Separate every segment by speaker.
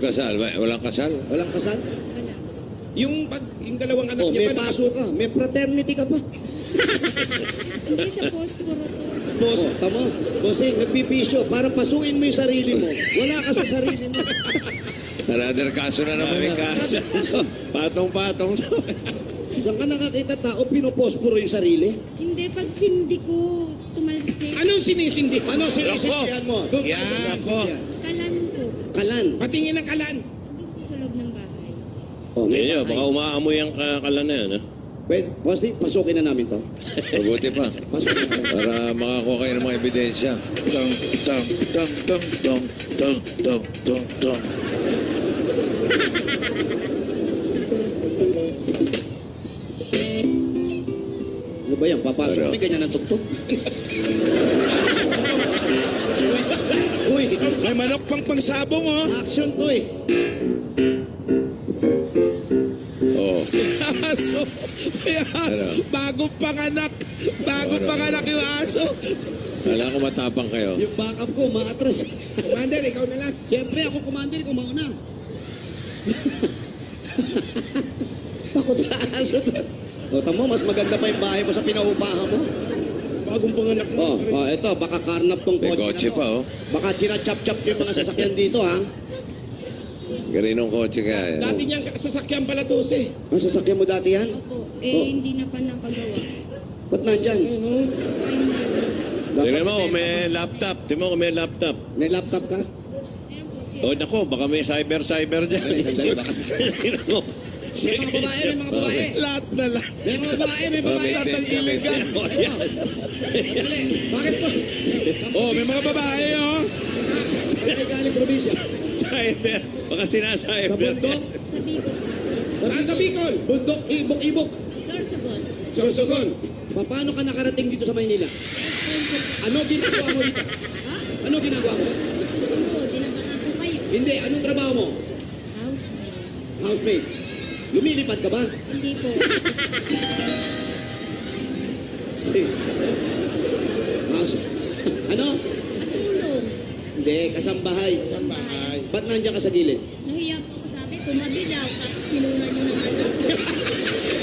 Speaker 1: kasal? Walang kasal?
Speaker 2: Walang kasal?
Speaker 3: Wala.
Speaker 4: Yung dalawang anak
Speaker 2: Oh,
Speaker 4: niya
Speaker 2: may
Speaker 4: pa.
Speaker 2: paso ka. May fraternity ka pa.
Speaker 3: Hindi sa posporo to.
Speaker 4: Boss,
Speaker 2: Oh, tama. Bossing, nagbibisyo. Para pasuin mo yung sarili mo. Wala ka sa sarili mo.
Speaker 1: Another kaso na naman.
Speaker 5: Kaso. Patong-patong.
Speaker 2: Saan ka nakakita tao pinoposporo yung sarili?
Speaker 3: Hindi, pag sindi ko, tumalsik.
Speaker 4: anong sinisindi?
Speaker 2: Ano sinisindihan mo? Doon
Speaker 5: Yan,
Speaker 2: tayo sa
Speaker 5: ako.
Speaker 2: sindihan.
Speaker 3: Kalan ko.
Speaker 2: Kalan.
Speaker 4: Patingin ng kalan.
Speaker 3: Doon po sa loob ng bahay.
Speaker 2: Oh, may
Speaker 5: Ngayon,
Speaker 2: bahay.
Speaker 5: baka umaamoy ang kalan na yan. Ha?
Speaker 2: Wait, boss, pasukin na namin to.
Speaker 1: Mabuti pa.
Speaker 2: Pasukin na namin.
Speaker 1: Para makakuha kayo ng mga ebidensya.
Speaker 5: Tong, tong, tong, tong, tong, tong, tong, tong, tong.
Speaker 2: Ano ba yan? Papasok
Speaker 1: Ano?
Speaker 2: kami, ganyan ang tugtog. Uy,
Speaker 5: May manok pang pangsabong, oh.
Speaker 2: action to eh.
Speaker 1: Oo.
Speaker 5: Aso. May aso.
Speaker 1: Ano?
Speaker 5: Bagong panganak. Bagong
Speaker 1: Ano?
Speaker 5: panganak yung aso.
Speaker 1: Kala ko matapang kayo.
Speaker 2: Yung backup ko, maatras.
Speaker 4: Commander, ikaw na lang.
Speaker 2: Siyempre, ako commander, ko mauna. Takot sa aso. O, tamo, mas maganda pa yung bahay mo sa pinaupahan mo.
Speaker 4: Bagong panganak na.
Speaker 2: Eto, baka karnap tong
Speaker 1: May
Speaker 2: kotse
Speaker 1: kotse
Speaker 2: na to.
Speaker 1: pa, oh.
Speaker 2: Baka chinachap-chap yung mga sasakyan dito, ha?
Speaker 1: Garinong kotse kaya.
Speaker 4: Dati niyang sasakyan pala to, eh.
Speaker 2: Ang sasakyan mo dati yan?
Speaker 3: Opo,
Speaker 2: Oh.
Speaker 3: hindi na pa napagawa.
Speaker 2: Ba't nandyan?
Speaker 4: Ano?
Speaker 3: Ayun na.
Speaker 5: Tingnan mo kung may laptop. Tingnan mo kung may laptop.
Speaker 2: May laptop ka?
Speaker 3: Meron po siya.
Speaker 5: Oh, nako, baka may cyber dyan.
Speaker 2: Sa'yo ba?
Speaker 5: Tingnan mo.
Speaker 2: May mga babae, may mga babae.
Speaker 5: Lahat na lahat.
Speaker 2: May mga babae, may babae.
Speaker 1: may
Speaker 2: Lahat ng
Speaker 1: tension, may
Speaker 2: illegal.
Speaker 5: tension.
Speaker 2: Ito. Dali. Bakit po?
Speaker 5: Oh, may mga babae, oh.
Speaker 2: May galing probinsya.
Speaker 5: Cyber. Baka
Speaker 2: Sa
Speaker 5: sinacyber.
Speaker 2: bundok.
Speaker 4: Saan sa Bicol?
Speaker 2: Bundok, ibok-ibok. Sorsogon. Paano ka nakarating dito sa Maynila? Ano ginagawa mo dito? Ano ginagawa mo? Hindi, anong trabaho mo? Housemate. Lumilipad ka ba?
Speaker 3: Hindi po.
Speaker 2: Hindi. House. Ano? Hindi, kasambahay.
Speaker 4: Kasambahay.
Speaker 2: Ba't nandiyan ka sa gilid?
Speaker 6: Nahiya po ako sabi, tumabilaw, tapos kinuha nyo ng anak ko.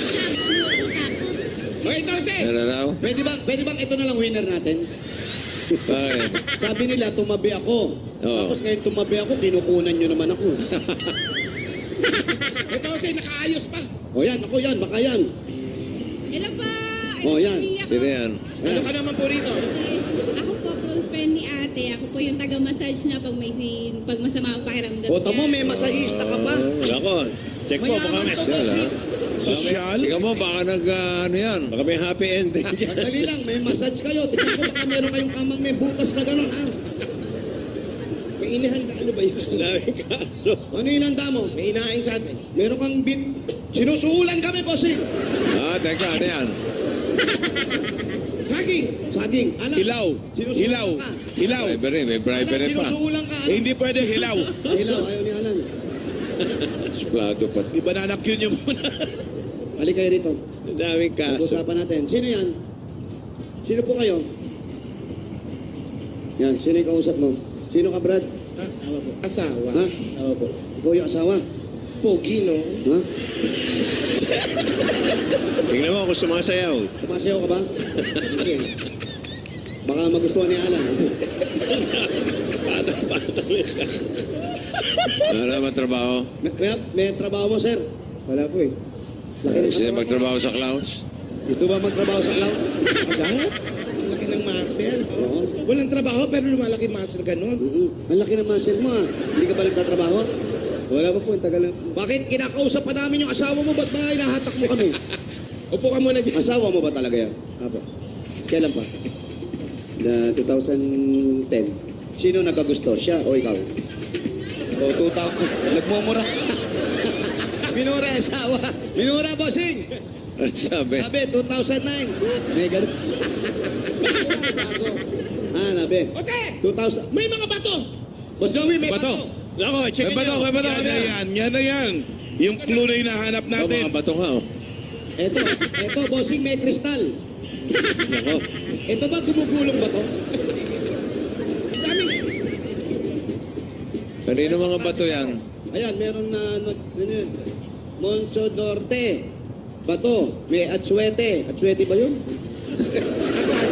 Speaker 6: Sabi mo ako tapos,
Speaker 4: O, ito, eh.
Speaker 1: Ano raw?
Speaker 2: Pwede bang ito na lang winner natin?
Speaker 1: Bakit?
Speaker 2: Sabi nila, tumabi ako.
Speaker 1: Oo.
Speaker 2: Tapos ngayon tumabi ako, kinukunan nyo naman ako.
Speaker 4: Ito, eh, nakaayos pa.
Speaker 2: O yan, ako yan, baka yan.
Speaker 7: Hello po!
Speaker 2: Oh, yan.
Speaker 7: Pamilya ko.
Speaker 1: Sino yan?
Speaker 4: Ano ka naman po rito?
Speaker 7: Ako po, close friend ni ate. Ako po yung taga-massage niya pag masama ang pakiramdam
Speaker 2: O tamo, may masahista ka pa.
Speaker 5: Nako, check mo. Baka
Speaker 2: Mayaman
Speaker 5: may
Speaker 2: to, bossing.
Speaker 5: social.
Speaker 1: Ikaw mo, baka ano yan?
Speaker 5: Baka may happy ending.
Speaker 2: Sandali lang, may massage kayo. Tignan ko baka meron kayong kamang may butas na gano'n, ha?
Speaker 4: May inihanda, ano ba yun?
Speaker 5: Daming kaso.
Speaker 2: Ano inanda mo?
Speaker 4: May inaing sa atin.
Speaker 2: Meron kang sinusuulan kami, bossing.
Speaker 1: Teka, ano yan?
Speaker 4: Saging.
Speaker 2: Saging. Alam.
Speaker 5: Hilaw.
Speaker 2: Sinusuulan
Speaker 5: Hilaw.
Speaker 2: ka.
Speaker 5: Hilaw.
Speaker 1: Bribery, may
Speaker 2: Alam,
Speaker 1: bribery pa.
Speaker 2: sinusuulan ka.
Speaker 5: Eh,
Speaker 2: Alam.
Speaker 5: hindi pwede hilaw.
Speaker 2: Hilaw, ayaw ni Alan.
Speaker 1: Suplado pa.
Speaker 5: Di ba nanak-yun yung muna?
Speaker 2: Halika kayo rito.
Speaker 5: Daming kaso.
Speaker 2: Pag-usapan natin. Sino yan? Sino po kayo? Yan, sino yung kausap mo? Sino ka, Brad?
Speaker 4: Asawa po. Asawa.
Speaker 2: Ha?
Speaker 4: Asawa po.
Speaker 2: Ikaw yung asawa?
Speaker 4: Pogi, no?
Speaker 2: Ha?
Speaker 5: Tingnan mo kung sumasayaw.
Speaker 2: Sumasayaw ka ba? Sige. Baka magustuhan ni Alan.
Speaker 1: Ano naman trabaho?
Speaker 2: May trabaho mo, sir? Wala po eh. Laki ng
Speaker 1: Gusto niya
Speaker 2: katawan mo.
Speaker 1: magtrabaho sa clowns?
Speaker 2: Gusto ba magtrabaho sa clown?
Speaker 4: Agad? Ang laki ng muscle. Oh.
Speaker 2: Oo.
Speaker 4: Walang trabaho, pero lumalaki muscle ganun.
Speaker 2: Ang laki ng muscle mo, ah. Hindi ka ba nagtatrabaho? Wala pa po, tagal lang. Bakit kinakausap pa namin yung asawa mo? Ba't ba hinahatak mo kami?
Speaker 4: Upo ka muna dyan.
Speaker 2: Asawa mo ba talaga yan? Apo. Kailan pa? Na 2010. Sino nagkagusto? Siya o ikaw? O 2000. Nagmumura. Minura yung asawa. Minura, bossing.
Speaker 1: Ano sabi?
Speaker 2: Sabi, 2009. May ganun. Bago. Nabi.
Speaker 4: Jose!
Speaker 2: 2000.
Speaker 4: May mga bato!
Speaker 2: Boss Joey, may
Speaker 1: Bato.
Speaker 2: bato.
Speaker 5: Nako, check
Speaker 1: May bato, may bato.
Speaker 5: Yan
Speaker 1: Ano
Speaker 5: na
Speaker 1: yan?
Speaker 5: yan. Yan na yan. Yung clue na hinahanap
Speaker 1: Ito,
Speaker 5: natin.
Speaker 1: mga bato nga, oh.
Speaker 2: Eto, bossing, may kristal.
Speaker 1: Nako.
Speaker 2: Ito ba gumugulong ba to?
Speaker 4: Ang daming...
Speaker 1: Kanino mga bato yan?
Speaker 2: Ayan, meron na, ano yun? Moncho Norte. Bato. May Atsuete. Atsuete ba yun?
Speaker 4: Asan?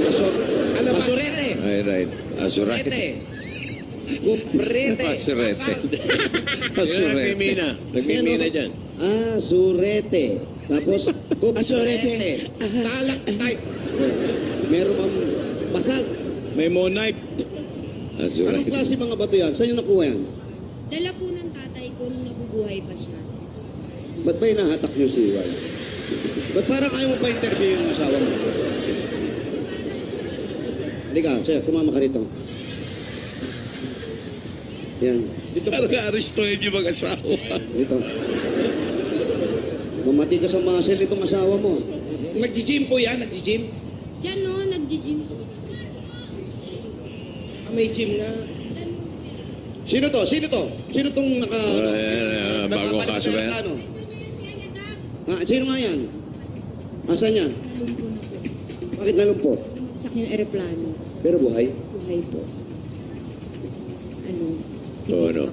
Speaker 2: Aso,
Speaker 4: Alam ba?
Speaker 2: Asurete.
Speaker 1: Ay, right. Asurite.
Speaker 2: Asurete. Kuprete.
Speaker 1: Asurete.
Speaker 5: Yan
Speaker 1: Asurete.
Speaker 5: nagmimina. Nagmimina dyan.
Speaker 2: Asurete. Tapos,
Speaker 5: Asurete.
Speaker 4: Talak tayo.
Speaker 2: Meron bang basag?
Speaker 5: May monite.
Speaker 2: Anong
Speaker 1: Asurite.
Speaker 2: klase mga bato yan? Saan yung nakuha yan?
Speaker 7: Dala po ng tatay ko nung nabubuhay pa siya.
Speaker 2: Ba't ba hinahatak niyo si Iwan? Ba't parang ayaw mo pa interview yung asawa mo? Halika, sir, kumama ka rito. Yan,
Speaker 5: Parang arestuhin yung mag-asawa.
Speaker 2: dito. Mamati ka sa muscle itong asawa mo.
Speaker 4: Nag-gym po yan, nag-gym.
Speaker 7: Diyan no, nag-gym.
Speaker 4: May gym nga.
Speaker 2: Sino to? Sino to? Sino tong
Speaker 1: Bagong kaso ba yan?
Speaker 2: Ano? Sino nga yan? Asan yan?
Speaker 3: Nalumpo na po.
Speaker 2: Bakit nalumpo?
Speaker 3: Bumagsak yung aeroplano.
Speaker 2: Pero buhay?
Speaker 3: Buhay po. Ano?
Speaker 1: Oo, ano?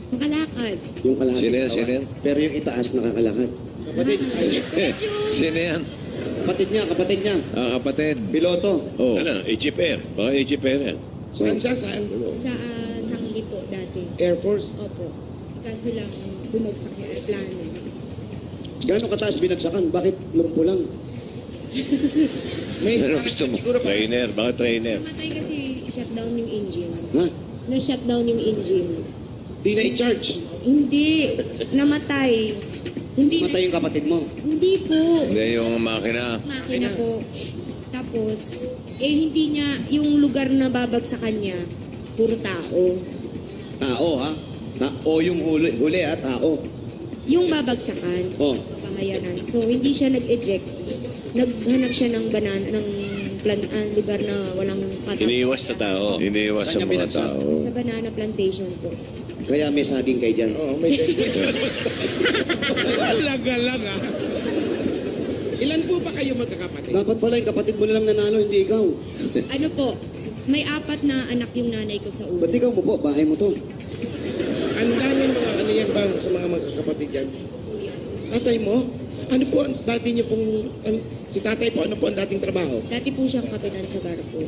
Speaker 3: Makalakad.
Speaker 2: Yung kalahati.
Speaker 1: Sino yan?
Speaker 2: katawan.
Speaker 1: Sino yan?
Speaker 2: Pero yung itaas nakakalakad.
Speaker 4: Kapatid,
Speaker 1: Sino yan?
Speaker 2: Kapatid niya.
Speaker 1: Kapatid.
Speaker 2: Piloto.
Speaker 1: Oh.
Speaker 5: Ano? Egypair. Baka Egypair yan.
Speaker 4: saan siya? Saan?
Speaker 3: Sa Sangli po dati.
Speaker 4: Air Force.
Speaker 3: Opo. Kaso lang, bumagsak yung aeroplano.
Speaker 2: Gano'ng kataas binagsakan? Bakit lumpo lang?
Speaker 4: May
Speaker 1: Ano
Speaker 4: parang
Speaker 1: gusto mo?
Speaker 4: siguro pa.
Speaker 5: Trainer. Baka trainer.
Speaker 3: Namatay kasi shutdown yung engine.
Speaker 2: Ha?
Speaker 3: Na-shutdown yung engine.
Speaker 4: Di na i-charge.
Speaker 3: Hindi. Namatay. Hindi.
Speaker 2: Matay yung kapatid mo.
Speaker 3: Hindi po.
Speaker 1: Hindi yung makina.
Speaker 3: Makina po. Tapos, hindi niya, yung lugar na babagsakan niya, puro tao.
Speaker 2: Tao, ha? O yung huli ha? Tao.
Speaker 3: Yung babagsakan,
Speaker 2: Oh.
Speaker 3: bahayanan. So, hindi siya nag-eject. Naghanap siya ng lugar na walang patap.
Speaker 5: Iniiwas sa tao.
Speaker 1: Iniiwas sa
Speaker 2: Kanya
Speaker 1: mga
Speaker 2: binagsak.
Speaker 1: tao.
Speaker 3: Sa banana plantation po.
Speaker 2: Kaya may saging kayo dyan.
Speaker 4: Oo, may Alaga lang ah. Ilan po ba kayo magkakapatid?
Speaker 2: Dapat pala yung kapatid mo na lang nanalo, hindi ikaw.
Speaker 3: Ano po, may 4 na anak yung nanay ko sa ulo.
Speaker 2: Ba't ikaw mo po? Bahay mo to.
Speaker 4: Ang daming mga ano yan ba sa mga magkakapatid yan? Tatay mo? Ano po ang dati niyo pong... si tatay po, ano po ang dating trabaho?
Speaker 3: Dati po siyang kapitan sa barko.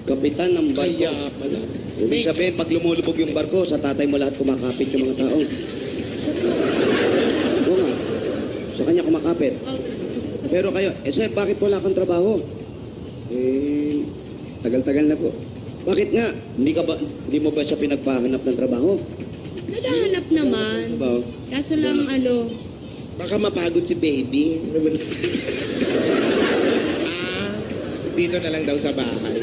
Speaker 2: Kapitan ng barko.
Speaker 4: Kaya pala.
Speaker 2: Ibig sabihin, pag lumulubog yung barko, sa tatay mo lahat kumakapit yung mga tao.
Speaker 3: Siya po.
Speaker 2: Oo nga. Sa kanya kumakapit.
Speaker 3: Oh,
Speaker 2: Pero kayo, sir, bakit wala kang trabaho? Tagal-tagal na po. Bakit nga? Hindi mo ba siya pinagpahanap ng trabaho?
Speaker 3: naghahanap naman.
Speaker 2: Trabaho?
Speaker 3: Kaso lang
Speaker 4: Baka mapagod si baby. Dito na lang daw sa bahay.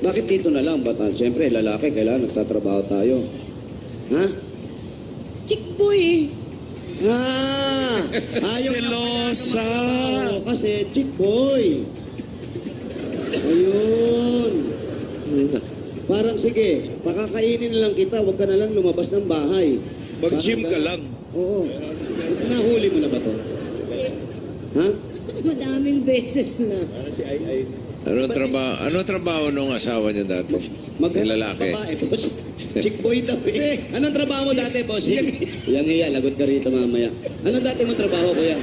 Speaker 2: Bakit dito na lang? Ba't, siyempre, lalaki, kailangan nagtatrabaho tayo. Ha?
Speaker 3: chick boy.
Speaker 2: Ayaw na
Speaker 5: Selosa.
Speaker 2: trabaho kasi chick boy. Ayun. Parang sige, pakakainin na lang kita, huwag ka na lang lumabas ng bahay.
Speaker 5: Mag-gym ka
Speaker 2: Parang
Speaker 5: lang.
Speaker 2: Oo. Nahuli mo na ba to? Ha?
Speaker 3: Madaming beses na.
Speaker 1: Anong trabaho nung asawa niya dati? Yung lalaki.
Speaker 2: Babae, boss. Chick boy daw eh. Anong trabaho mo dati, boss? Yang iya, lagot ka rito mamaya. Anong dati mo trabaho, kuya?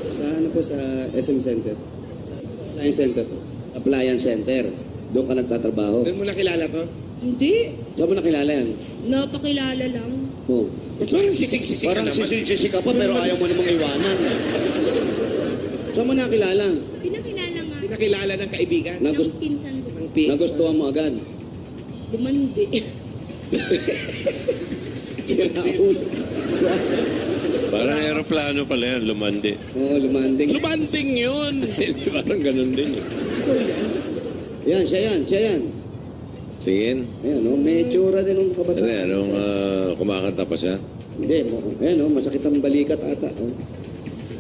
Speaker 8: Sa ano po, sa SM Center. Sa Appliance Center po.
Speaker 2: Appliance Center. Doon ka nagtatrabaho.
Speaker 4: Doon mo nakilala to?
Speaker 3: Hindi.
Speaker 2: Saan mo nakilala yan?
Speaker 3: Napakilala lang.
Speaker 2: Oh.
Speaker 4: Parang sisig-sisig ka
Speaker 2: Parang
Speaker 4: naman.
Speaker 2: sisig ka pa pero ayaw mo namang iwanan. Saan mo nakilala?
Speaker 3: Pinakilala nga.
Speaker 4: Pinakilala ng kaibigan.
Speaker 2: Nagus-
Speaker 3: Ng pinsan ko.
Speaker 4: Ng pinsan.
Speaker 2: Nagustuhan mo agad.
Speaker 3: Dumandi.
Speaker 2: Kinaulo.
Speaker 5: Parang aeroplano pala yan, lumandi.
Speaker 2: Oo, lumanding.
Speaker 5: Lumanding yun! Parang ganun din.
Speaker 4: Ikaw yan.
Speaker 2: Yan, siya yan.
Speaker 1: Tingin.
Speaker 2: Ayan, oh, may tsura din ng
Speaker 1: Ano
Speaker 2: kabataan.
Speaker 1: yan? Anong kumakanta pa siya?
Speaker 2: Hindi, ayan, oh, masakit ang balikat ata.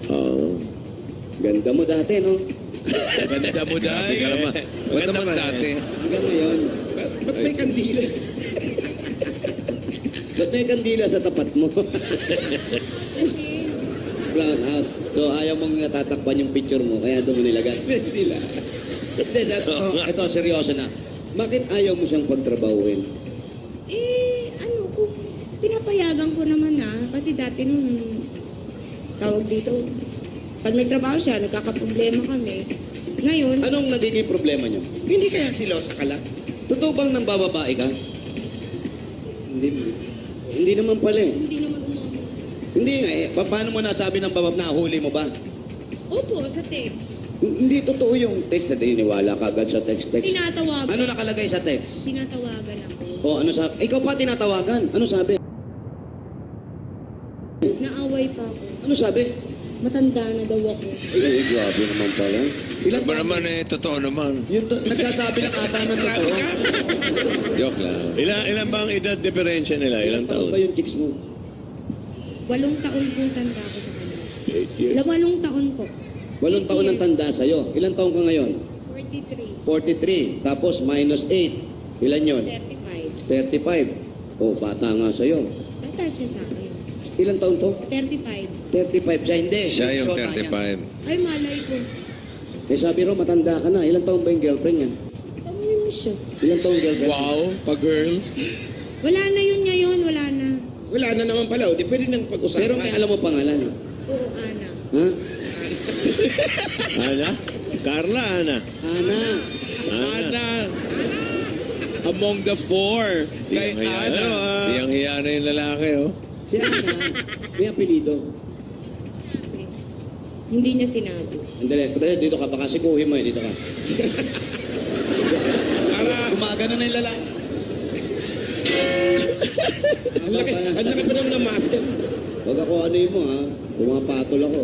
Speaker 2: Oh. Ganda mo dati, no?
Speaker 5: Ganda mo
Speaker 1: Dati ka naman. Ba't naman dati?
Speaker 2: Hanggang ngayon.
Speaker 4: Ba't may kandila?
Speaker 2: Ba't may kandila sa tapat mo?
Speaker 3: Kasi,
Speaker 2: Brown out. So, ayaw mong natatakpan yung picture mo, kaya doon mo nilagay.
Speaker 4: Kandila.
Speaker 2: Hindi, ito, seryoso na. Bakit ayaw mo siyang pagtrabahuin?
Speaker 3: Pinapayagan ko naman kasi dati nung tawag dito, pag nagtrabaho siya, nagkakaproblema kami. Ngayon,
Speaker 2: Anong nagiging problema nyo?
Speaker 4: Hindi kaya silosa ka lang?
Speaker 2: Totoo bang nang bababae ka? Hindi naman pala eh.
Speaker 3: hindi naman umama.
Speaker 2: Hindi nga eh. Paano mo nasabi ng babab na huli mo ba?
Speaker 3: Opo, sa text.
Speaker 2: Hindi totoo yung text na tininiwala ka agad sa text.
Speaker 3: Tinatawagan.
Speaker 2: Ano nakalagay sa text?
Speaker 3: Tinatawagan ako.
Speaker 2: O ano sabi? Ikaw pa tinatawagan. Ano sabi?
Speaker 3: Naaway pa ako.
Speaker 2: Ano sabi?
Speaker 3: Matanda na daw ako.
Speaker 2: Eh, grabe naman pala. Ilan
Speaker 1: Ba naman totoo naman.
Speaker 2: Yung nagsasabi ng ata ng totoo.
Speaker 1: Joke lang.
Speaker 5: Ilan ba ang edad diferensya nila? Ilang
Speaker 2: Taon
Speaker 5: taon?
Speaker 2: ba yung chicks mo?
Speaker 3: 8 taon po tanda ko sa kanya.
Speaker 5: 8 years.
Speaker 3: 8 taon po.
Speaker 2: 8 taon ang tanda sa'yo. Ilan taon ka ngayon?
Speaker 3: 43.
Speaker 2: 43. Tapos minus 8. Ilan yun?
Speaker 3: 35.
Speaker 2: 35. Oh, bata nga sa'yo.
Speaker 3: Bata siya sa akin.
Speaker 2: Ilan taon to?
Speaker 3: 35.
Speaker 2: 35 siya. Hindi.
Speaker 1: Siya yung
Speaker 2: Sona niya.
Speaker 1: 35.
Speaker 3: Ay, malay ko.
Speaker 2: Eh sabi raw, matanda ka na. Ilan taon ba yung girlfriend niya?
Speaker 3: Tamunin mo siya.
Speaker 2: Ilan taon girlfriend?
Speaker 5: Wow, pa-girl.
Speaker 3: Wala na yun ngayon, wala na.
Speaker 4: Wala na naman pala. O, di pwede nang pag-usapan.
Speaker 2: Pero may alam mo pangalan.
Speaker 3: Oo, Ana.
Speaker 2: Ha?
Speaker 5: Ana? Carla, Ana.
Speaker 2: Ana.
Speaker 5: Ana. Among the four. Kay Ana.
Speaker 1: Hiyang-hiya na yung lalaki, oh.
Speaker 2: Si Ana, may apelido.
Speaker 3: Sabi. Hindi niya sinabi.
Speaker 2: Andali, pero dito ka, baka sikuhin mo eh, dito ka.
Speaker 4: Para,
Speaker 2: Gumagano na yung lalaki.
Speaker 4: ang laki pa naman ng muscle.
Speaker 2: Huwag ako ano mo ha, pumapatol ako.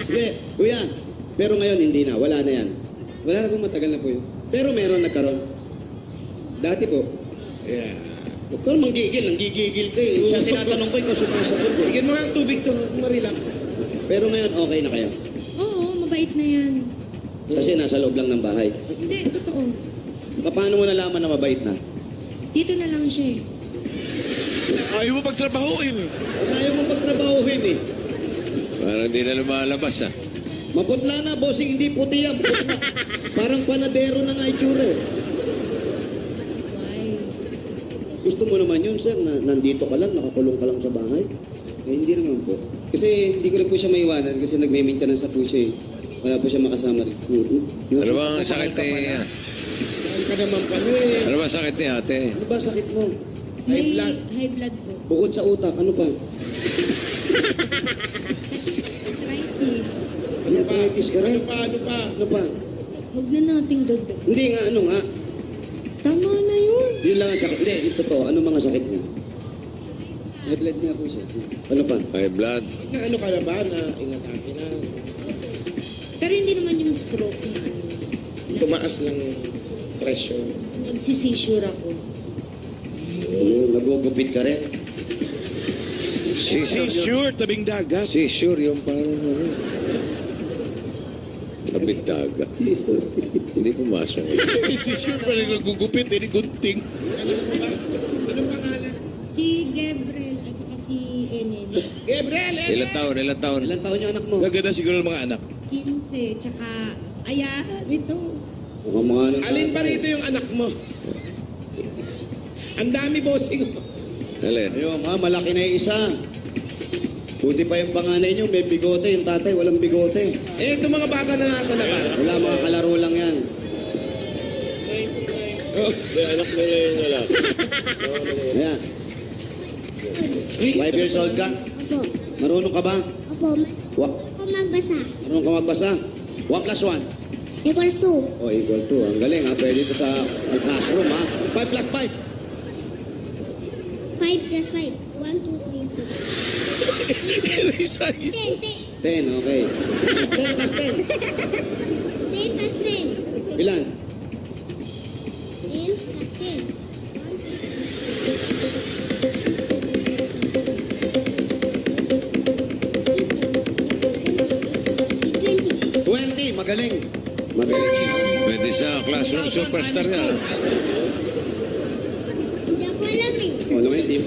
Speaker 2: Hindi, kuya, pero ngayon hindi na, wala na yan.
Speaker 8: Wala na pong matagal na po yun.
Speaker 2: Pero meron nagkaroon.
Speaker 8: Dati po,
Speaker 2: Yeah. Huwag ka naman gigil, nanggigigil ka eh. Siya tinatanong ko, ikaw sumasagot eh.
Speaker 4: Bigyan mo nga ang tubig to, ma-relax.
Speaker 2: Pero ngayon okay na kayo.
Speaker 3: Oo, mabait na yan.
Speaker 2: Kasi nasa loob lang ng bahay.
Speaker 3: Hindi, totoo.
Speaker 2: Paano mo nalaman na mabait na?
Speaker 3: Dito na lang siya eh.
Speaker 5: Ayaw mo pagtrabahuin eh.
Speaker 2: Ayaw mo pagtrabahuhin eh.
Speaker 1: Parang di na lumalabas, ah.
Speaker 2: Maputla na, bossing, hindi puti yan. Putla. Parang panadero na nga itsura eh.
Speaker 3: Why?
Speaker 2: Gusto mo naman yun, sir, na nandito ka lang, nakakulong ka lang sa bahay?
Speaker 8: eh, hindi naman po. Kasi hindi ko rin po siya maiwanan kasi nagme-maintenance po siya eh. Wala po siya makasama rin.
Speaker 1: Ano ba ang sakit ni...
Speaker 4: Ano ka naman pala eh.
Speaker 1: Ano ba sakit ni ate?
Speaker 2: Ano ba sakit mo?
Speaker 4: High blood.
Speaker 3: High blood po.
Speaker 2: Bukod sa utak, ano pa?
Speaker 3: Arthritis.
Speaker 2: May arthritis ka rin?
Speaker 4: Ano pa?
Speaker 2: Ano pa?
Speaker 3: Huwag na nating dagdag.
Speaker 2: Hindi nga, ano nga?
Speaker 3: Tama na yun.
Speaker 2: Yun lang ang sakit. Hindi, yung totoo. Ano mga sakit niya?
Speaker 8: High blood nga po siya.
Speaker 2: Ano pa?
Speaker 1: High blood.
Speaker 4: Na ano ka na ba na inatake na?
Speaker 3: Pero hindi naman yung stroke na ano.
Speaker 4: Tumaas ng pressure.
Speaker 3: Nagsisisure ako.
Speaker 2: Nagugupit ka rin?
Speaker 5: Si sure, tabing dagat.
Speaker 1: Si sure yung parang ano. Kabitaga. Hindi pumasok.
Speaker 5: Si sure pa rin nagugupit, hindi gunting.
Speaker 4: Anak mo ba? Anong pangalan?
Speaker 3: Si Gabriel at saka si Enen.
Speaker 4: Gabriel!
Speaker 1: Ilang taon, ilang taon.
Speaker 2: Ilang taon yung anak mo?
Speaker 5: Gaganda siguro ng mga anak.
Speaker 3: 15, tsaka Aya, ito.
Speaker 2: Mukhang mga ano.
Speaker 4: Alin pa rito yung anak mo? Ang dami bossing.
Speaker 1: Alin?
Speaker 2: Ayun, malaki na yung isa. Buti pa yung panganay nyo, may bigote. Yung tatay, walang bigote.
Speaker 4: Eh, itong mga bata na nasa labas.
Speaker 2: Wala, mga kalaro lang yan.
Speaker 5: Anak nila yung lalaki.
Speaker 2: Ayan. 5 years old ka?
Speaker 6: Opo.
Speaker 2: Marunong ka ba?
Speaker 6: Opo.
Speaker 2: Wa-
Speaker 6: Ako magbasa.
Speaker 2: Marunong ka magbasa? 1 plus 1.
Speaker 6: Equals 2.
Speaker 2: Oh, equal to. Ang galing ha. Pwede ito sa classroom ha. 5 plus 5.
Speaker 6: 5 plus 5. 1, 2, 3, 4.
Speaker 5: Isa-isa.
Speaker 6: 10.
Speaker 2: 10, okay. 10 plus 10.
Speaker 6: 10 plus 10.
Speaker 2: Ilan?
Speaker 6: 10 plus 10.
Speaker 2: 20. Magaling. Magaling.
Speaker 1: Pwede sa classroom superstar yan.
Speaker 6: Hindi ako alam eh.
Speaker 2: Oh, no, hindi.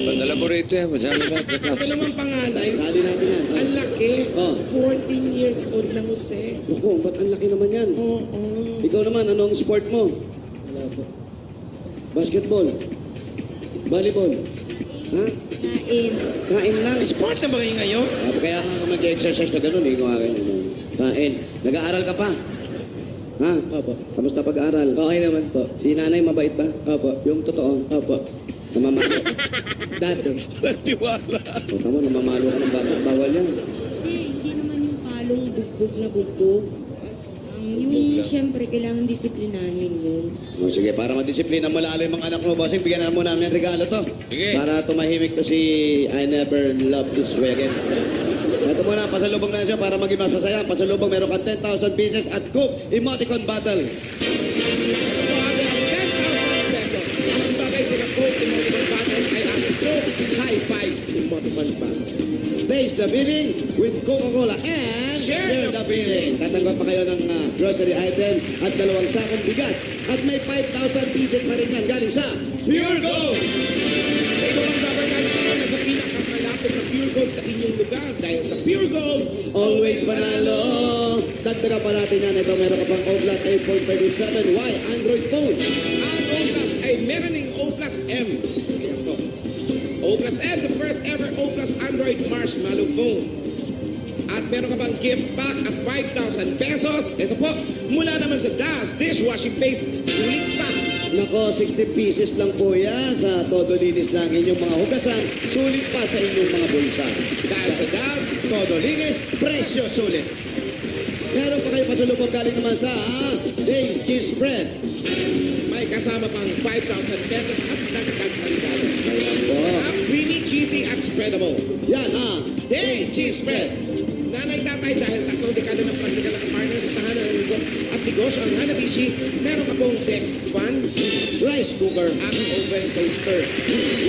Speaker 1: Padala mo rito yan. Masama natin sa
Speaker 4: Ito
Speaker 1: classroom.
Speaker 4: naman panganay.
Speaker 2: Sali natin yan.
Speaker 4: Ang laki.
Speaker 2: Oh.
Speaker 4: 14 years old na Jose.
Speaker 2: Naku, ba't ang laki naman yan?
Speaker 4: Oo.
Speaker 2: Ikaw naman, anong sport mo?
Speaker 8: Wala po.
Speaker 2: Basketball. Volleyball. Ha?
Speaker 3: Kain.
Speaker 2: Kain lang.
Speaker 4: Sport na ba kayo ngayon?
Speaker 2: Kaya nga ako mag-exercise na gano'n, kung akin. Kain. Nag-aaral ka pa? Ha?
Speaker 8: Opo.
Speaker 2: Kamusta pag-aaral?
Speaker 8: Okay naman po.
Speaker 2: Si nanay mabait ba?
Speaker 8: Opo.
Speaker 2: Yung totoo?
Speaker 8: Opo.
Speaker 2: Namamalo.
Speaker 8: Dati.
Speaker 5: Walang tiwala.
Speaker 2: O tamo, namamalo ka ng bata. Bawal yan.
Speaker 3: Hindi naman yung palong bugbog na bugbog. Yung siyempre kailangan disiplinahin yun.
Speaker 2: O sige, para madisiplina mo lalo yung mga anak mo, bossing, bigyan na mo namin regalo to.
Speaker 1: Sige.
Speaker 2: Para tumahimik to si I never love this way again. Ito muna, pasalubong na siya para maging mas masaya. Pasalubong, meron ka 10,000 pieces at Coke Emoticon Bottle.
Speaker 4: Mahal ang 10,000 pesos. Ang bagay sila po, emoticon battles ay ang Coke High Five emoticon battle.
Speaker 2: Taste the feeling with Coca-Cola and
Speaker 4: Share
Speaker 2: the feeling. Tatanggap pa kayo ng grocery item at 2 sakong bigas. At may 5,000 pieces pa rin yan galing sa Pure Gold.
Speaker 4: Sa ito ang Rubber Guns po na sa pinakakalapit na Pure Gold sa inyong lugar dahil sa Pure Gold,
Speaker 2: Always panalo. Dagdagan pa natin yan. Ito meron ka pang Oblat 8.57Y Android phone.
Speaker 4: ang O Plus ay meron ng O Plus M. Ayan po. O Plus M, the first ever O Plus Android Marshmallow phone. At meron ka bang gift pack at 5,000 pesos. Ito po, mula naman sa DAS Dishwashing Paste Sulit Pack.
Speaker 2: Nako, 60 pieces lang po yan sa todo linis lang inyong mga hugasan. Sulit pa sa inyong mga bulsa.
Speaker 4: Dahil sa DAS,
Speaker 2: Todo linis, presyo sulit. Meron pa kayo pasulubog galing naman sa Dave's Cheese Spread.
Speaker 4: may kasama pang 5,000 pesos at dagdag regalo.
Speaker 2: Ayan po.
Speaker 4: Ang creamy, cheesy at spreadable.
Speaker 2: Yan
Speaker 4: Day Cheese Spread. Nanay tatay dahil tatlong dekada ng praktikal na partner sa tahanan at negosyo ang Hanabishi, meron ka pong desk fan,
Speaker 2: rice cooker.
Speaker 4: at oven toaster.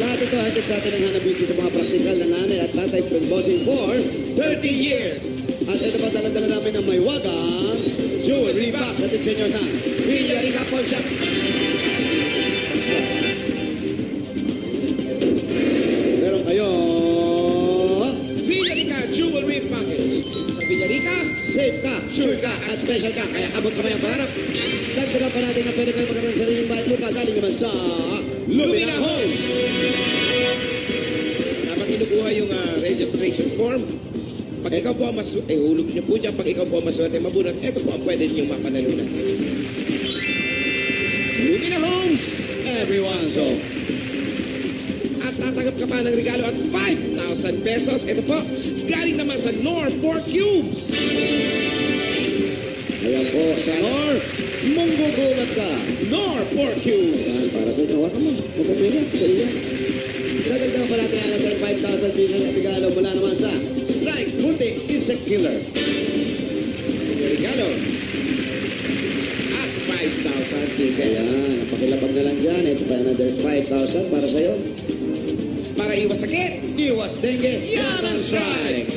Speaker 2: Lahat ito hatid sa atin ng Hanabishi sa mga praktikal na nanay at tatay from bossing for
Speaker 4: 30 years.
Speaker 2: At ito pa dala-dala namin ng may wagang jewelry box at ito nyo na Villarica Pawn Shop. Meron kayo
Speaker 4: Villarica Jewelry Package. Sa Villarica,
Speaker 2: safe ka, sure ka, at special ka. Kaya abot ka ba yung pangarap? Dagdagan pa natin na pwede kayo magkaroon ng sariling bahay lupa galing naman sa
Speaker 4: Lumina Home. Dapat kinukuha yung registration form. Pag ikaw po ang hulog niyo po dyan, pag ikaw po ang maswerte mabunot, ito po ang pwede niyong mapanalunan. Lumina Homes!
Speaker 2: everyone's home.
Speaker 4: At tatanggap ka pa ng regalo at 5,000 pesos. Ito po, galing naman sa Nor 4 Cubes.
Speaker 2: Ayan po, sa Nor, munggugulat ka.
Speaker 4: Nor 4 Cubes.
Speaker 2: Yan, para sa inyo, waka mo. Mapapila sa iyo. Dadagdagan pa natin ang natin 5,000 pieces at regalo mula naman sa Strike Butik Insect Killer.
Speaker 4: Yung regalo. At 5,000 pieces.
Speaker 2: Ayan, napakilapag na lang dyan. Ito pa another 5,000 para sa'yo.
Speaker 4: Para iwas sakit.
Speaker 2: Iwas dengue,
Speaker 4: Yan ang strike.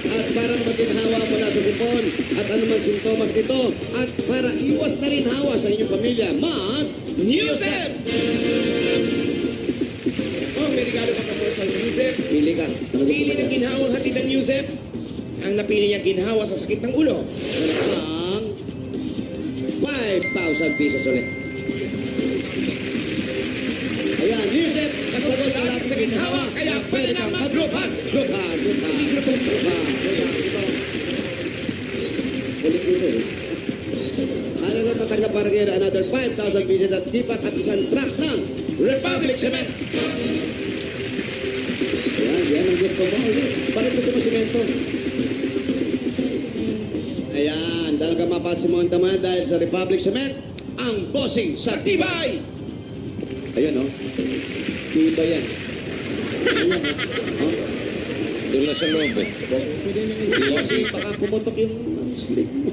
Speaker 2: At para maginhawa mula sa sipon at anumang simptomas nito at para iwas na rin hawa sa inyong pamilya,
Speaker 4: Newsep! Oh, may regalo ka pa po sa Newsep.
Speaker 2: Pili ka. Ano gusto
Speaker 4: Pili
Speaker 2: mo?
Speaker 4: ng ginhawang hatid ng Newsep. Ang napili niya ginhawa sa sakit ng ulo.
Speaker 2: Ang 5,000 pieces ulit. Ayan, Yusef,
Speaker 4: Sagot ko lagi sa ginhawa, kaya pwede na mag-group hug.
Speaker 2: Group hug, group hug.
Speaker 4: Group hug.
Speaker 2: Group hug, group hug. Ito. Kulit dito eh. Ano na tatanggap para kayo another 5,000 pieces at gipat at isang truck ng
Speaker 4: Republic Cement.
Speaker 2: Ayan, yan ang gusto mo. Bakit gusto mo simento? Ayan, dahil ka mapasimuhan naman dahil sa Republic Cement, ang bossing sa
Speaker 4: Tibay!
Speaker 2: Ayun, oh. Tiba yan. Ayan, oh.
Speaker 1: Doon lang sa loob eh.
Speaker 2: Bossing, baka pumutok yung slick mo.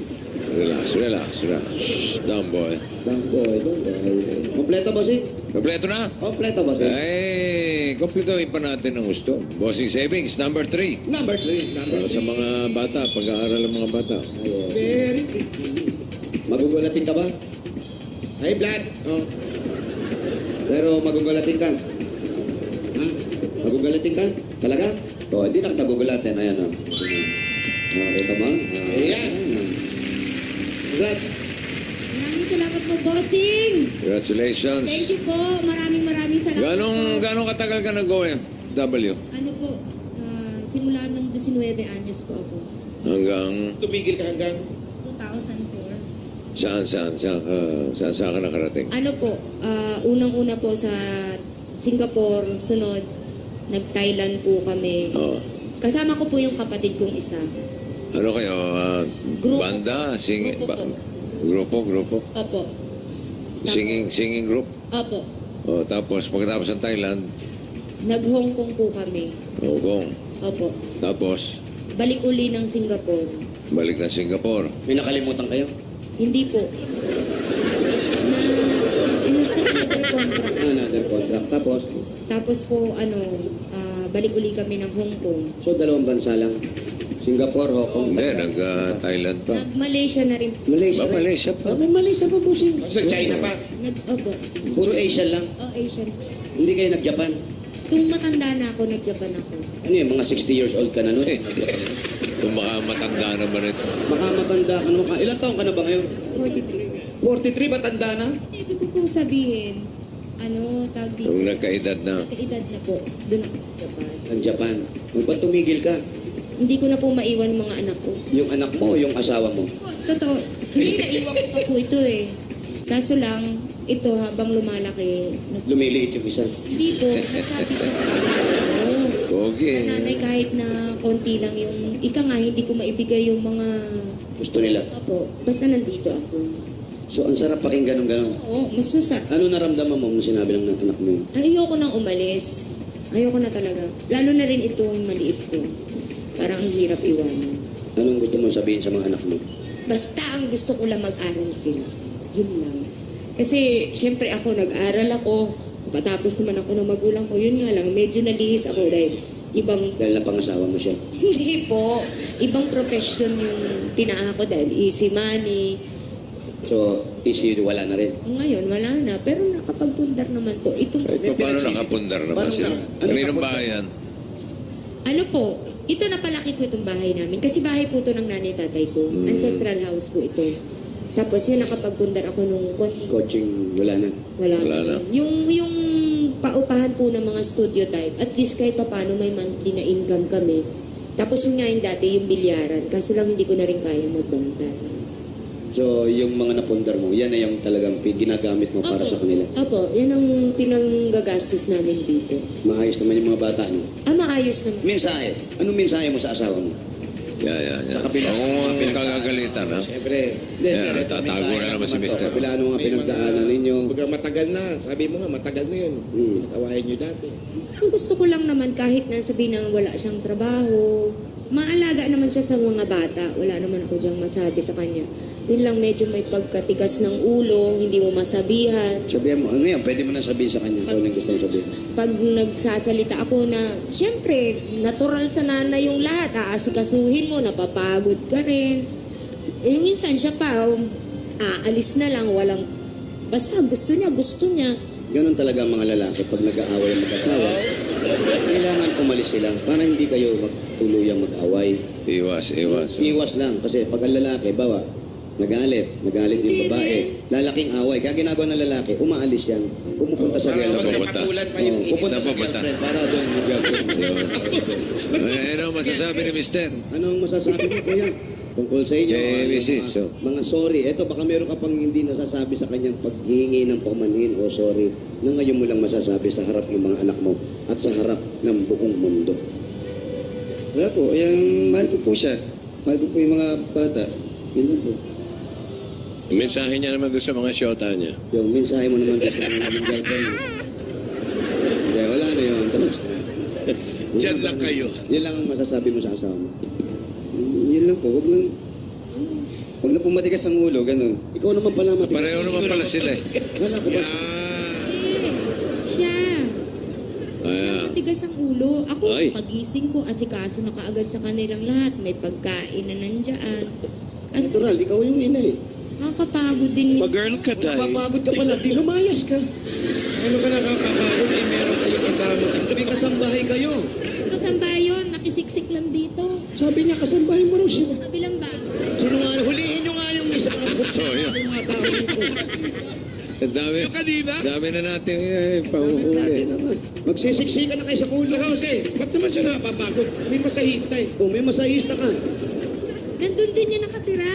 Speaker 1: Relax, relax, relax. Shh, down boy.
Speaker 2: Boy, doon. Kompleto, bossing?
Speaker 1: Kompleto na?
Speaker 2: Kompleto, bossing.
Speaker 1: Ay, kompletuhin pa natin ang gusto. Bossing Savings, number 3.
Speaker 2: Number 3.
Speaker 1: Para sa mga bata, pag-aaral ng mga bata.
Speaker 2: Ayun.
Speaker 4: Very good.
Speaker 2: Magugulatin ka ba?
Speaker 4: High blood. Oh.
Speaker 2: Pero magugulatin ka. Ha? Magugulatin ka? Talaga? O, hindi na nagugulatin. Ayan, o. Okay, tama?
Speaker 4: Ayan.
Speaker 2: Congrats.
Speaker 3: Maraming salamat po, bossing!
Speaker 1: Congratulations.
Speaker 3: Thank you po. Maraming salamat po.
Speaker 1: Ganong katagal ka nag-OFW?
Speaker 3: Ano po, simula nung 19 anyos po ako.
Speaker 1: Hanggang
Speaker 4: Tumigil ka hanggang
Speaker 3: 2004.
Speaker 1: saan ka nakarating?
Speaker 3: Ano po, unang-una po sa Singapore, sunod, nag-Thailand po kami.
Speaker 1: Oh.
Speaker 3: Kasama ko po yung kapatid kong isa.
Speaker 1: Ano kayo?
Speaker 3: Grupo.
Speaker 1: Banda?
Speaker 3: Grupo po.
Speaker 1: Grupo?
Speaker 3: Opo.
Speaker 1: Singing group?
Speaker 3: Opo.
Speaker 1: Oh, tapos pagkatapos ng Thailand,
Speaker 3: Nag-Hong Kong po kami.
Speaker 1: Hong Kong.
Speaker 3: Opo.
Speaker 1: Tapos,
Speaker 3: Balik uli ng Singapore.
Speaker 1: balik na Singapore.
Speaker 2: May nakalimutan kayo?
Speaker 3: Hindi po. Another contract.
Speaker 2: Another contract. Tapos,
Speaker 3: Tapos po, balik uli kami ng Hong Kong.
Speaker 2: so dalawang bansa lang. Singapore, Hong Kong.
Speaker 1: Hindi, nag-Thailand pa.
Speaker 3: Nag-Malaysia na rin.
Speaker 2: Malaysia.
Speaker 1: Ba, Malaysia pa.
Speaker 2: May Malaysia pa po siya.
Speaker 4: sa China pa.
Speaker 3: Opo.
Speaker 2: Puro Asian lang.
Speaker 3: Asian.
Speaker 2: Hindi kayo nag-Japan.
Speaker 3: Tung matanda na ako, nag-Japan ako.
Speaker 2: Ano yun, mga 60 years old ka na nun?
Speaker 1: Kung baka matanda naman ito.
Speaker 2: Baka matanda ka naman. Ilan taong ka na ba ngayon?
Speaker 3: 43.
Speaker 2: 43 ba tanda na?
Speaker 3: Ibig ko pong sabihin, tawag dito.
Speaker 1: Kung nagkaedad na.
Speaker 3: Nagkaedad na po. Doon ako sa Japan.
Speaker 2: Ang Japan. Kung ba't tumigil ka?
Speaker 3: Hindi ko na po maiwan mga anak ko.
Speaker 2: Yung anak mo o yung asawa mo?
Speaker 3: Totoo. Hindi, naiwan ko pa po ito eh. Kaso lang, ito habang lumalaki,
Speaker 2: Lumiliit yung isa.
Speaker 3: hindi po, nagsabi siya sa akin,
Speaker 1: Okay.
Speaker 3: nanay kahit na konti lang yung, ika nga, hindi ko maibigay yung mga,
Speaker 2: Gusto nila.
Speaker 3: Opo, basta nandito ako.
Speaker 2: So, ang sarap pakinggan ng gano'n.
Speaker 3: Oo, mas masarap.
Speaker 2: Ano naramdaman mo nung sinabi lang ng anak mo yun?
Speaker 3: Ayoko nang umalis. Ayoko na talaga. Lalo na rin itong maliit ko. Parang ang hirap iwanan.
Speaker 2: Anong gusto mo sabihin sa mga anak mo?
Speaker 3: Basta ang gusto ko lang mag-aral sila. Yun lang. Kasi, syempre ako, nag-aral ako. Patapos naman ako ng magulang ko. Yun nga lang, medyo nalihis ako dahil ibang...
Speaker 2: Dahil napangasawa mo siya.
Speaker 3: Hindi po. Ibang profession yung tinaa ko dahil easy money.
Speaker 2: So, issue wala na rin.
Speaker 3: Ngayon, wala na. Pero nakapagpundar naman po. Itong...
Speaker 1: Paano nakapundar naman
Speaker 2: Paano
Speaker 1: sila?
Speaker 2: na- ano
Speaker 1: Kaninong
Speaker 2: nakapundar?
Speaker 1: bahay yan?
Speaker 3: Ano po, ito napalaki ko itong bahay namin. Kasi bahay po ito ng nanay tatay ko. Ancestral house po ito. Tapos yun, nakapagpundar ako nung
Speaker 2: Coaching, wala na.
Speaker 3: wala
Speaker 1: Wala na.
Speaker 3: Yung paupahan po ng mga studio type, at least kahit paano may monthly na income kami. Tapos yun nga yung dati, yung bilyaran. Kasi lang hindi ko na rin kaya magbanta.
Speaker 2: So, yung mga napundar mo, yan na yung talagang ginagamit mo para sa kanila.
Speaker 3: Opo, yan ang pinanggagastos namin dito.
Speaker 2: Maayos naman yung mga bata, no?
Speaker 3: Maayos naman.
Speaker 2: Mensahe. Anong mensahe mo sa asawa mo?
Speaker 1: Yeah.
Speaker 2: Sa kabila.
Speaker 1: Kung kagagalitan, ha?
Speaker 4: Siyempre,
Speaker 1: Yeah, tatago na naman si Mr.
Speaker 2: Kabila ano nga pinagdaanan ninyo.
Speaker 4: Baga matagal na. Sabi mo nga, matagal na yun. Pinag-awayan nyo dati.
Speaker 3: Ang gusto ko lang naman kahit na sabihin na wala siyang trabaho, maalaga naman siya sa mga bata. Wala naman ako diyang masabi sa kanya. Yun lang medyo may pagkatigas ng ulo, hindi mo masabihan.
Speaker 2: Sabihan mo, ano yan? Pwede mo na sabihin sa kanya kung ano yung gusto mong sabihin.
Speaker 3: Pag nagsasalita ako na, syempre, natural sa nanay yung lahat. Aasikasuhin mo, napapagod ka rin. Eh, minsan siya pa, aalis na lang, walang... Basta gusto niya.
Speaker 2: Ganon talaga ang mga lalaki pag nag-aaway ang mag-asawa. Kailangan umalis sila para hindi kayo tuluyang mag-away.
Speaker 1: Iwas.
Speaker 2: Iwas lang kasi pag ang lalaki, bawa, nagalit yung babae. Lalaking away. Kaya ginagawa ng lalaki, umaalis yan. Pumupunta sa
Speaker 4: Para
Speaker 2: girlfriend.
Speaker 4: magkapatulan pa yung
Speaker 2: Oo, pupunta
Speaker 1: Saan
Speaker 2: sa
Speaker 1: pupunta?
Speaker 2: girlfriend para doon yung girlfriend.
Speaker 1: Ano ang masasabi ni Mr.?
Speaker 2: Anong masasabi mo, kuya? Tungkol sa inyo,
Speaker 1: Eh, Mrs., so.
Speaker 2: mga sorry. Ito, baka meron ka pang hindi nasasabi sa kanyang paghihingi ng paumanhin o sorry na ngayon mo lang masasabi sa harap ng mga anak mo at sa harap ng buong mundo.
Speaker 8: Wala po, yung mahal ko po siya. Mahal ko po yung mga bata. Yun lang po.
Speaker 5: Yung mensahe niya naman doon sa mga syota niya.
Speaker 2: Yung mensahe mo naman sa mga girlfriend mo. Hindi, wala na yun. Tapos na.
Speaker 5: Diyan lang kayo.
Speaker 2: Yan lang ang masasabi mo sa asawa mo.
Speaker 8: Yun lang po, wag na po matigas ang ulo, ganun.
Speaker 2: Ikaw naman pala matigas.
Speaker 1: Pareho naman pala sila eh.
Speaker 2: Wala ko ba?
Speaker 3: Siya. Siya matigas ang ulo. Ako,
Speaker 5: Ay.
Speaker 3: pagising ko, asikaso na kaagad sa kanilang lahat. May pagkain na nandyan.
Speaker 2: Natural, ikaw yung ina eh.
Speaker 3: Nakakapagod din.
Speaker 5: Pag-girl ka tayo.
Speaker 2: Napapagod ka pala, di lumayas ka.
Speaker 4: Ano ka nakapapagod? Eh, meron kayong kasama.
Speaker 2: May kasambahay kayo.
Speaker 3: Kasambahay yun, nakisiksik lang dito.
Speaker 2: Sabi niya, kasambahay mo raw siya.
Speaker 3: Sa kabilang bahay.
Speaker 2: Sino nga, hulihin nyo nga yung isa mga
Speaker 1: So, yun.
Speaker 2: mga tao dito.
Speaker 1: Ang dami.
Speaker 5: Yung kanina?
Speaker 1: Dami na natin pahuhuli.
Speaker 2: Magsisiksikan na kayo sa kulo.
Speaker 4: Saka Jose, ba't naman siya napapagod? May masahista eh.
Speaker 2: Oh, may masahista ka.
Speaker 3: Nandun din yung nakatira.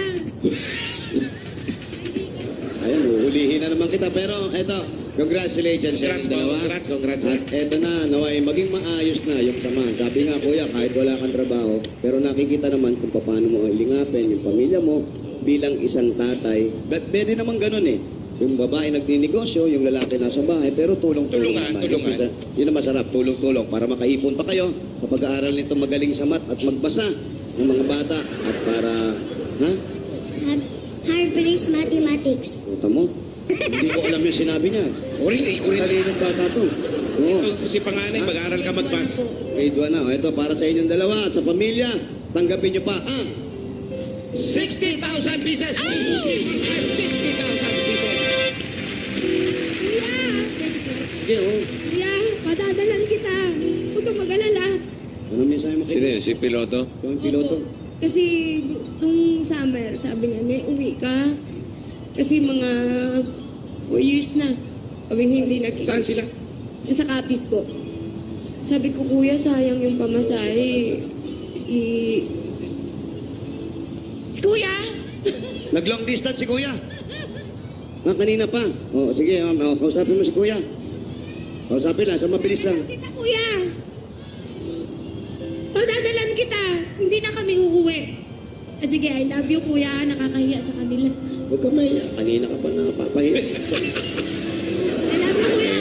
Speaker 2: Ayun, uhulihin na naman kita. Pero eto, congratulations sa
Speaker 4: Congrats
Speaker 2: inyong
Speaker 4: po,
Speaker 2: dalawa.
Speaker 4: congrats.
Speaker 2: At eto na, naway maging maayos na yung samahan. Sabi nga kuya, kahit wala kang trabaho, pero nakikita naman kung paano mo ilingapin yung pamilya mo bilang isang tatay. Pwede naman ganun eh. Yung babae nagninegosyo, yung lalaki nasa bahay, pero tulong-tulong
Speaker 4: Tulungan,
Speaker 2: naman.
Speaker 4: tulungan.
Speaker 2: Yun ang masarap, tulong-tulong para makaipon pa kayo kapag-aaral nito magaling sa math at magbasa ng mga bata at para, ha?
Speaker 6: Hard-based mathematics.
Speaker 2: Puta mo. Hindi ko alam yung sinabi niya.
Speaker 4: Uring.
Speaker 2: Talinong bata to. Oo.
Speaker 4: Ito, si panganay, mag-aaral ka magbasa.
Speaker 2: Grade 1 na. O, ito, para sa inyong dalawa at sa pamilya, tanggapin nyo pa ang
Speaker 4: 60,000 pieces! 60,000 pieces!
Speaker 3: Kuya,
Speaker 2: Sige, oh.
Speaker 3: kuya, padadalan kita. Huwag kang mag-alala.
Speaker 2: Ano mensahe mo
Speaker 1: Sino
Speaker 2: kayo?
Speaker 1: yun? Si Piloto?
Speaker 2: So, yung piloto.
Speaker 3: Opo. Kasi nung summer, sabi niya, may uwi ka. Kasi mga 4 years na. Kami hindi nakikita.
Speaker 4: Saan sila?
Speaker 3: Sa Capiz po. Sabi ko, kuya, sayang yung pamasahe. Si kuya!
Speaker 2: Nag-long distance si kuya. Kanina pa. O, sige, ma'am. O, kausapin mo si kuya. Kausapin lang, sa mabilis lang.
Speaker 3: Kita, kuya! Pagdadalan kita, hindi na kami uuwi. Ah, sige, I love you, kuya. Nakakahiya sa kanila.
Speaker 2: Huwag ka maya. Kanina ka pa napapahiya.
Speaker 3: I love you, kuya.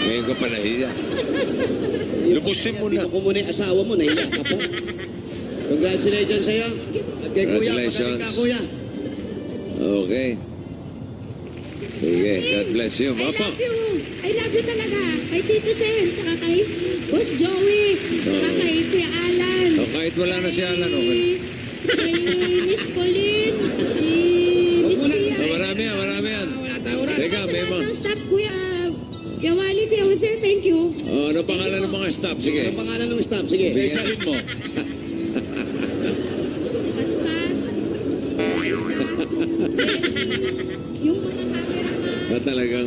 Speaker 1: Ngayon ka pa nahiya. Lubusin mo na.
Speaker 2: Hindi mo muna yung asawa mo, nahiya ka pa. Congratulations sa'yo. At kay kuya,
Speaker 1: Congratulations.
Speaker 2: magaling ka kuya.
Speaker 1: Okay. Sige, God bless you.
Speaker 3: I
Speaker 1: Opo.
Speaker 3: love you. I love you talaga. Kay Tito Sen, tsaka kay Boss Joey, tsaka kay Kuya Alan.
Speaker 1: O, kahit wala na si Alan, okay.
Speaker 3: Kay Miss Pauline, si Miss Tia.
Speaker 1: So, marami yan. Teka,
Speaker 3: Sa
Speaker 1: may
Speaker 3: lahat
Speaker 1: mga...
Speaker 3: ng staff, Kuya Wally, Kuya Jose, thank you.
Speaker 1: Oh, ano pangalan ng mga staff? Sige.
Speaker 2: Ano pangalan ng staff? Sige.
Speaker 5: Isa-isahin mo.
Speaker 3: At pa, yung mga cameraman,
Speaker 1: Na talagang...